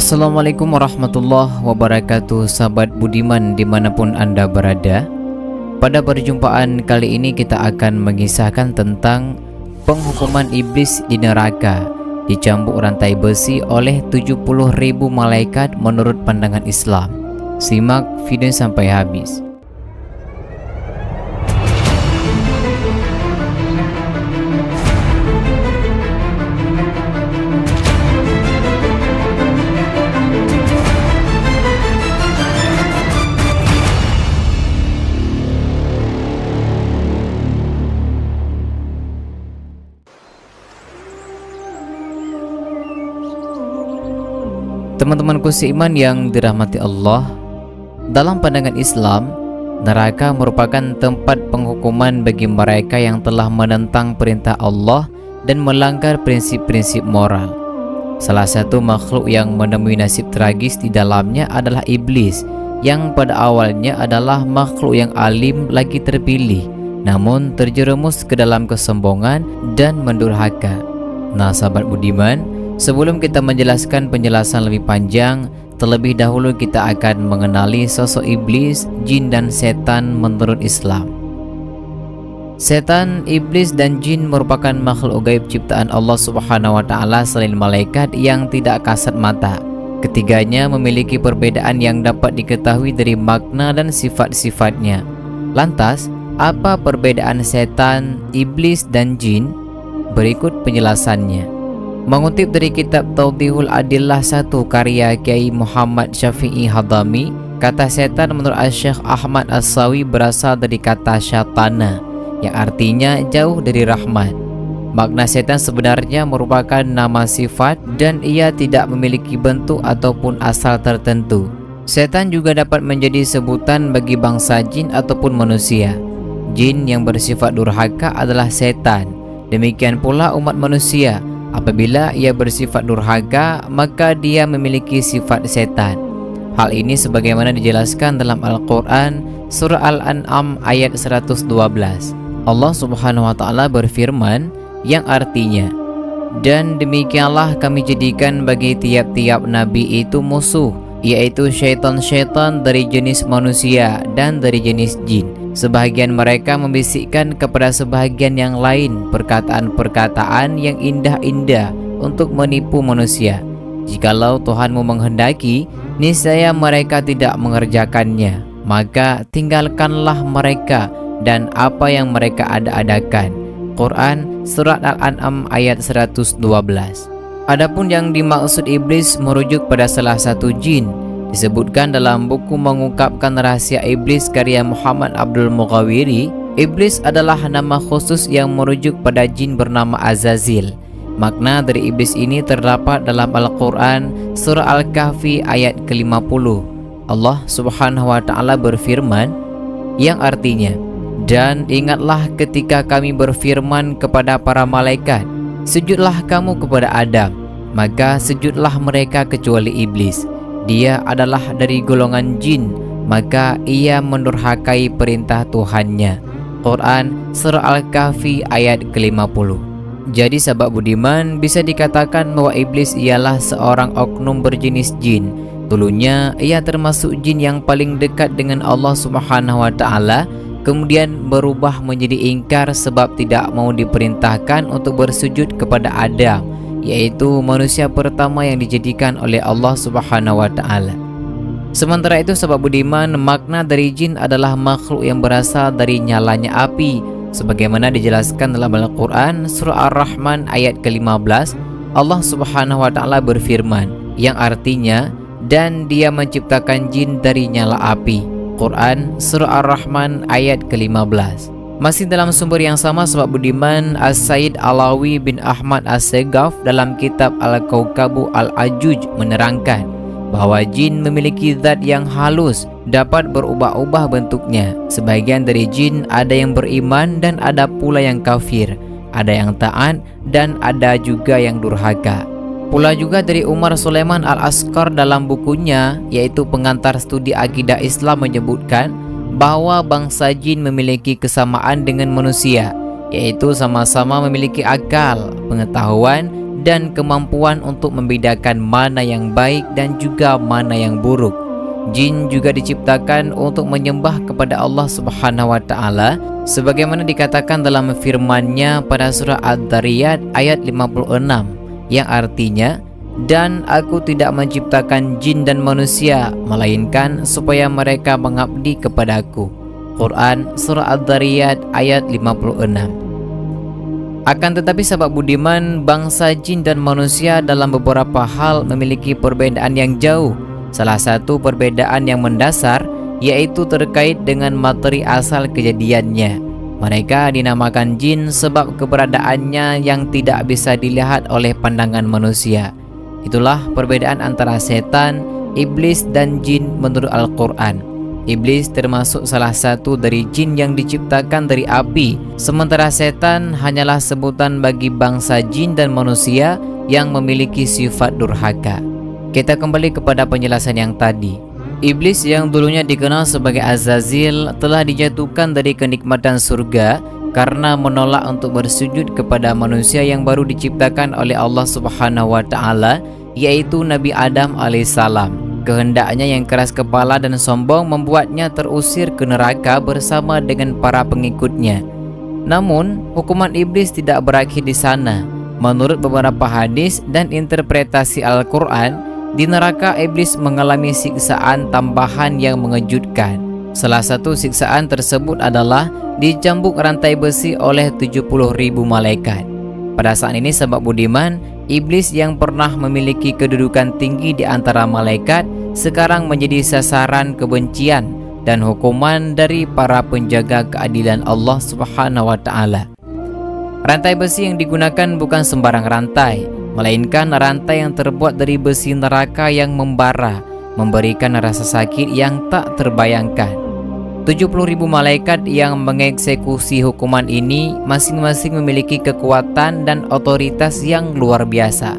Assalamualaikum warahmatullahi wabarakatuh, sahabat budiman dimanapun Anda berada. Pada perjumpaan kali ini kita akan mengisahkan tentang penghukuman iblis di neraka, dicambuk rantai besi oleh 70.000 malaikat menurut pandangan Islam. Simak video sampai habis. Teman-temanku seiman yang dirahmati Allah, dalam pandangan Islam, neraka merupakan tempat penghukuman bagi mereka yang telah menentang perintah Allah dan melanggar prinsip-prinsip moral. Salah satu makhluk yang menemui nasib tragis di dalamnya adalah iblis, yang pada awalnya adalah makhluk yang alim lagi terpilih, namun terjerumus ke dalam kesombongan dan mendurhaka. Nah, sahabat budiman, sebelum kita menjelaskan penjelasan lebih panjang, terlebih dahulu kita akan mengenali sosok iblis, jin dan setan menurut Islam. Setan, iblis dan jin merupakan makhluk gaib ciptaan Allah Subhanahu wa taala selain malaikat yang tidak kasat mata. Ketiganya memiliki perbedaan yang dapat diketahui dari makna dan sifat-sifatnya. Lantas, apa perbedaan setan, iblis dan jin? Berikut penjelasannya. Mengutip dari kitab Tawdihul Adillah 1 karya Kiai Muhammad Syafi'i Hadami, kata setan menurut Syekh Ahmad As-Sawi berasal dari kata syatana, yang artinya jauh dari rahmat. Makna setan sebenarnya merupakan nama sifat dan ia tidak memiliki bentuk ataupun asal tertentu. Setan juga dapat menjadi sebutan bagi bangsa jin ataupun manusia. Jin yang bersifat durhaka adalah setan. Demikian pula umat manusia. Apabila ia bersifat durhaka, maka dia memiliki sifat setan. Hal ini sebagaimana dijelaskan dalam Al-Quran Surah Al-An'am ayat 112. Allah Subhanahu wa ta'ala berfirman, yang artinya, dan demikianlah kami jadikan bagi tiap-tiap nabi itu musuh, yaitu syaitan-syaitan dari jenis manusia dan dari jenis jin. Sebahagian mereka membisikkan kepada sebahagian yang lain perkataan-perkataan yang indah-indah untuk menipu manusia. Jikalau Tuhanmu menghendaki, niscaya mereka tidak mengerjakannya, maka tinggalkanlah mereka dan apa yang mereka ada-adakan. Quran Surat Al-An'am ayat 112. Adapun yang dimaksud iblis merujuk pada salah satu jin. Disebutkan dalam buku Mengungkapkan Rahasia Iblis karya Muhammad Abdul Mughawiri, iblis adalah nama khusus yang merujuk pada jin bernama Azazil. Makna dari iblis ini terdapat dalam Al-Quran Surah Al-Kahfi ayat ke-50. Allah Subhanahu wa ta'ala berfirman, yang artinya, dan ingatlah ketika kami berfirman kepada para malaikat, sujudlah kamu kepada Adam, maka sujudlah mereka kecuali iblis. Dia adalah dari golongan jin, maka ia mendurhakai perintah Tuhannya. Quran Surah Al-Kahfi ayat ke-50. Jadi sahabat budiman, bisa dikatakan bahwa iblis ialah seorang oknum berjenis jin. Dulunya ia termasuk jin yang paling dekat dengan Allah Subhanahu wa ta'ala, kemudian berubah menjadi ingkar sebab tidak mau diperintahkan untuk bersujud kepada Adam, yaitu manusia pertama yang dijadikan oleh Allah Subhanahu wa ta'ala. Sementara itu sahabat budiman, makna dari jin adalah makhluk yang berasal dari nyalanya api, sebagaimana dijelaskan dalam Al-Quran Surah Ar-Rahman ayat ke-15. Allah Subhanahu wa ta'ala berfirman, yang artinya, dan dia menciptakan jin dari nyala api. Quran Surah Ar-Rahman ayat ke-15. Masih dalam sumber yang sama sahabat budiman, As-Sayyid Alawi bin Ahmad As-Segaf dalam kitab Al-Kaukabu Al-Ajuj menerangkan bahwa jin memiliki zat yang halus, dapat berubah-ubah bentuknya. Sebagian dari jin ada yang beriman dan ada pula yang kafir, ada yang taat dan ada juga yang durhaka. Pula juga dari Umar Sulaiman Al-Askar dalam bukunya yaitu Pengantar Studi Akidah Islam menyebutkan bahwa bangsa jin memiliki kesamaan dengan manusia, yaitu sama-sama memiliki akal, pengetahuan, dan kemampuan untuk membedakan mana yang baik dan juga mana yang buruk. Jin juga diciptakan untuk menyembah kepada Allah Subhanahu wa taala sebagaimana dikatakan dalam firman-Nya pada surah Ad-Dariyat ayat 56 yang artinya, dan aku tidak menciptakan jin dan manusia melainkan supaya mereka mengabdi kepadaku. Quran surah Ad-Dariyat ayat 56. Akan tetapi sahabat budiman, bangsa jin dan manusia dalam beberapa hal memiliki perbedaan yang jauh. Salah satu perbedaan yang mendasar yaitu terkait dengan materi asal kejadiannya. Mereka dinamakan jin sebab keberadaannya yang tidak bisa dilihat oleh pandangan manusia. Itulah perbedaan antara setan, iblis dan jin menurut Al-Quran. Iblis termasuk salah satu dari jin yang diciptakan dari api, sementara setan hanyalah sebutan bagi bangsa jin dan manusia yang memiliki sifat durhaka. Kita kembali kepada penjelasan yang tadi. Iblis yang dulunya dikenal sebagai Azazil telah dijatuhkan dari kenikmatan surga karena menolak untuk bersujud kepada manusia yang baru diciptakan oleh Allah Subhanahu wa taala, yaitu Nabi Adam alaihissalam. Kehendaknya yang keras kepala dan sombong membuatnya terusir ke neraka bersama dengan para pengikutnya. Namun, hukuman iblis tidak berakhir di sana. Menurut beberapa hadis dan interpretasi Al-Quran, di neraka iblis mengalami siksaan tambahan yang mengejutkan. Salah satu siksaan tersebut adalah dicambuk rantai besi oleh 70.000 malaikat. Pada saat ini sahabat budiman, iblis yang pernah memiliki kedudukan tinggi di antara malaikat sekarang menjadi sasaran kebencian dan hukuman dari para penjaga keadilan Allah Subhanahu wa taala. Rantai besi yang digunakan bukan sembarang rantai, melainkan rantai yang terbuat dari besi neraka yang membara, memberikan rasa sakit yang tak terbayangkan. 70.000 malaikat yang mengeksekusi hukuman ini masing-masing memiliki kekuatan dan otoritas yang luar biasa.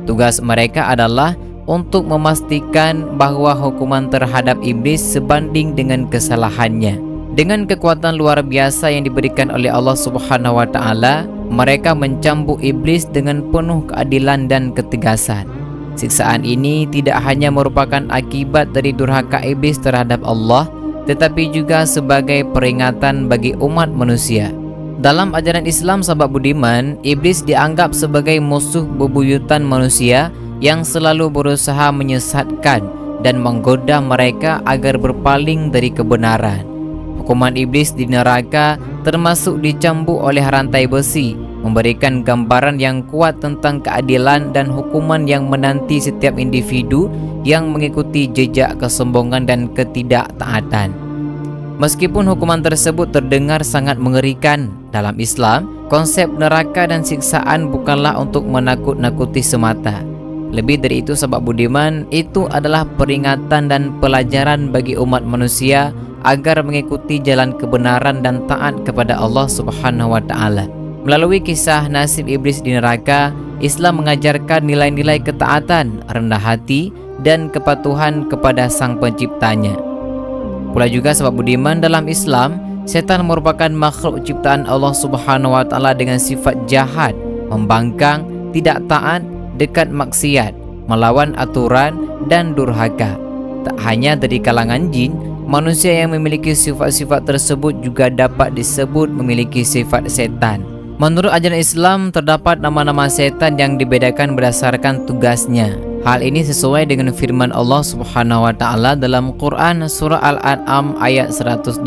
Tugas mereka adalah untuk memastikan bahwa hukuman terhadap iblis sebanding dengan kesalahannya. Dengan kekuatan luar biasa yang diberikan oleh Allah Subhanahu wa taala, mereka mencambuk iblis dengan penuh keadilan dan ketegasan. Siksaan ini tidak hanya merupakan akibat dari durhaka iblis terhadap Allah, tetapi juga sebagai peringatan bagi umat manusia. Dalam ajaran Islam sahabat budiman, iblis dianggap sebagai musuh bebuyutan manusia yang selalu berusaha menyesatkan dan menggoda mereka agar berpaling dari kebenaran. Hukuman iblis di neraka termasuk dicambuk oleh rantai besi, memberikan gambaran yang kuat tentang keadilan dan hukuman yang menanti setiap individu yang mengikuti jejak kesombongan dan ketidaktaatan. Meskipun hukuman tersebut terdengar sangat mengerikan, dalam Islam, konsep neraka dan siksaan bukanlah untuk menakut-nakuti semata. Lebih dari itu sahabat budiman, itu adalah peringatan dan pelajaran bagi umat manusia agar mengikuti jalan kebenaran dan taat kepada Allah Subhanahu wa taala. Melalui kisah nasib iblis di neraka, Islam mengajarkan nilai-nilai ketaatan, rendah hati, dan kepatuhan kepada Sang Penciptanya. Pula juga sahabat budiman, dalam Islam, setan merupakan makhluk ciptaan Allah Subhanahu wa taala dengan sifat jahat, membangkang, tidak taat, dekat maksiat, melawan aturan, dan durhaka. Tak hanya dari kalangan jin, manusia yang memiliki sifat-sifat tersebut juga dapat disebut memiliki sifat setan. Menurut ajaran Islam, terdapat nama-nama setan yang dibedakan berdasarkan tugasnya. Hal ini sesuai dengan firman Allah Subhanahu wa taala dalam Quran surah Al-An'am ayat 112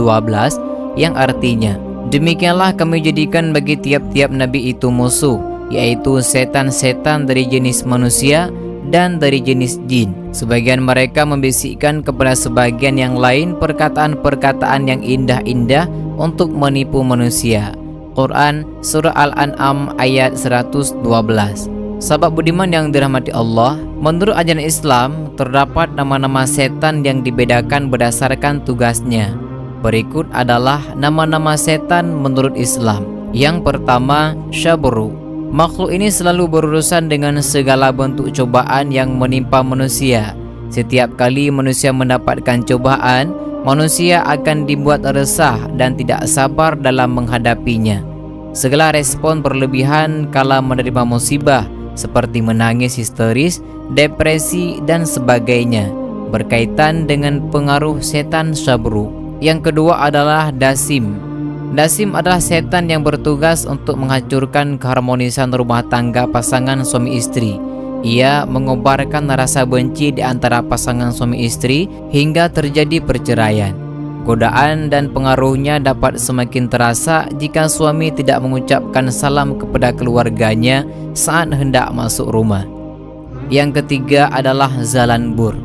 yang artinya, demikianlah kami jadikan bagi tiap-tiap nabi itu musuh, yaitu setan-setan dari jenis manusia dan dari jenis jin. Sebagian mereka membisikkan kepada sebagian yang lain perkataan-perkataan yang indah-indah untuk menipu manusia. Quran surah Al-An'am ayat 112. Sahabat budiman yang dirahmati Allah, menurut ajaran Islam terdapat nama-nama setan yang dibedakan berdasarkan tugasnya. Berikut adalah nama-nama setan menurut Islam. Yang pertama, Syabru. Makhluk ini selalu berurusan dengan segala bentuk cobaan yang menimpa manusia. Setiap kali manusia mendapatkan cobaan, manusia akan dibuat resah dan tidak sabar dalam menghadapinya. Segala respon berlebihan kala menerima musibah, seperti menangis histeris, depresi, dan sebagainya, berkaitan dengan pengaruh setan Sabru. Yang kedua adalah Dasim. Dasim adalah setan yang bertugas untuk menghancurkan keharmonisan rumah tangga pasangan suami istri. Ia mengobarkan rasa benci di antara pasangan suami istri hingga terjadi perceraian. Godaan dan pengaruhnya dapat semakin terasa jika suami tidak mengucapkan salam kepada keluarganya saat hendak masuk rumah. Yang ketiga adalah Zalanbur.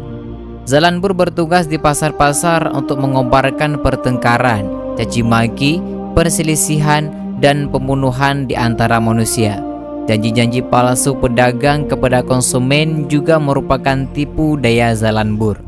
Zalanbur bertugas di pasar-pasar untuk mengobarkan pertengkaran, caci maki, perselisihan, dan pembunuhan di antara manusia. Janji-janji palsu pedagang kepada konsumen juga merupakan tipu daya Zalanbur.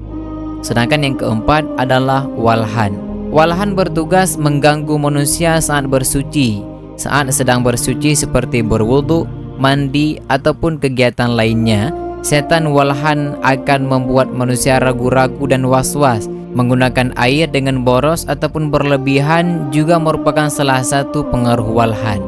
Sedangkan yang keempat adalah Walhan. Walhan bertugas mengganggu manusia saat bersuci, saat sedang bersuci seperti berwudu, mandi, ataupun kegiatan lainnya. Setan Walhan akan membuat manusia ragu-ragu dan was-was. Menggunakan air dengan boros ataupun berlebihan juga merupakan salah satu pengaruh Walhan.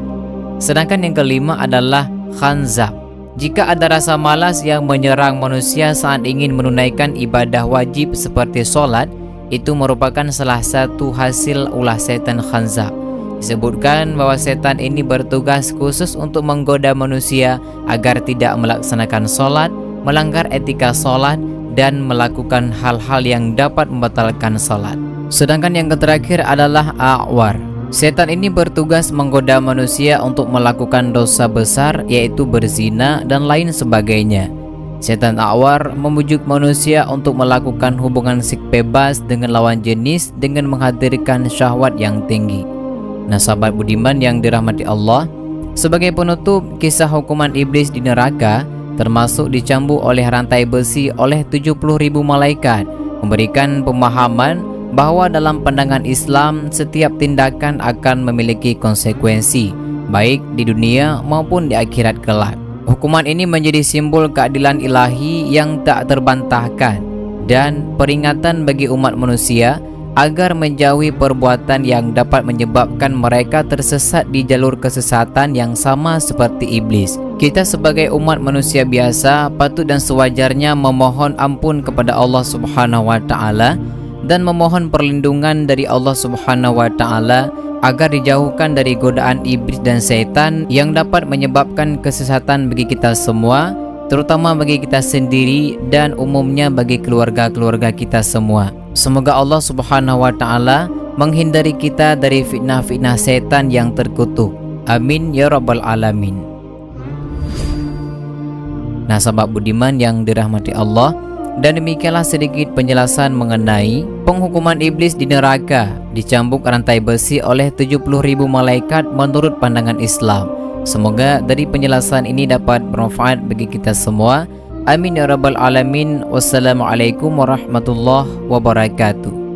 Sedangkan yang kelima adalah Khanzab. Jika ada rasa malas yang menyerang manusia saat ingin menunaikan ibadah wajib seperti sholat, itu merupakan salah satu hasil ulah setan Khanzab. Disebutkan bahwa setan ini bertugas khusus untuk menggoda manusia agar tidak melaksanakan sholat, melanggar etika sholat, dan melakukan hal-hal yang dapat membatalkan sholat. Sedangkan yang terakhir adalah A'war. Setan ini bertugas menggoda manusia untuk melakukan dosa besar, yaitu berzina dan lain sebagainya. Setan A'war memujuk manusia untuk melakukan hubungan seks bebas dengan lawan jenis dengan menghadirkan syahwat yang tinggi. Nah, sahabat budiman yang dirahmati Allah, sebagai penutup, kisah hukuman iblis di neraka termasuk dicambuk oleh rantai besi oleh 70.000 malaikat, memberikan pemahaman bahwa dalam pandangan Islam setiap tindakan akan memiliki konsekuensi, baik di dunia maupun di akhirat kelak. Hukuman ini menjadi simbol keadilan ilahi yang tak terbantahkan dan peringatan bagi umat manusia agar menjauhi perbuatan yang dapat menyebabkan mereka tersesat di jalur kesesatan yang sama seperti iblis. Kita sebagai umat manusia biasa patut dan sewajarnya memohon ampun kepada Allah Subhanahu wa taala dan memohon perlindungan dari Allah Subhanahu wa taala agar dijauhkan dari godaan iblis dan setan yang dapat menyebabkan kesesatan bagi kita semua, terutama bagi kita sendiri dan umumnya bagi keluarga-keluarga kita semua. Semoga Allah Subhanahu wa taala menghindari kita dari fitnah-fitnah setan yang terkutuk. Amin ya rabbal alamin. Nah, sahabat budiman yang dirahmati Allah, dan demikianlah sedikit penjelasan mengenai penghukuman iblis di neraka, dicambuk rantai besi oleh 70.000 malaikat menurut pandangan Islam. Semoga dari penjelasan ini dapat bermanfaat bagi kita semua. Amin ya rabbal alamin. Wassalamualaikum warahmatullahi wabarakatuh.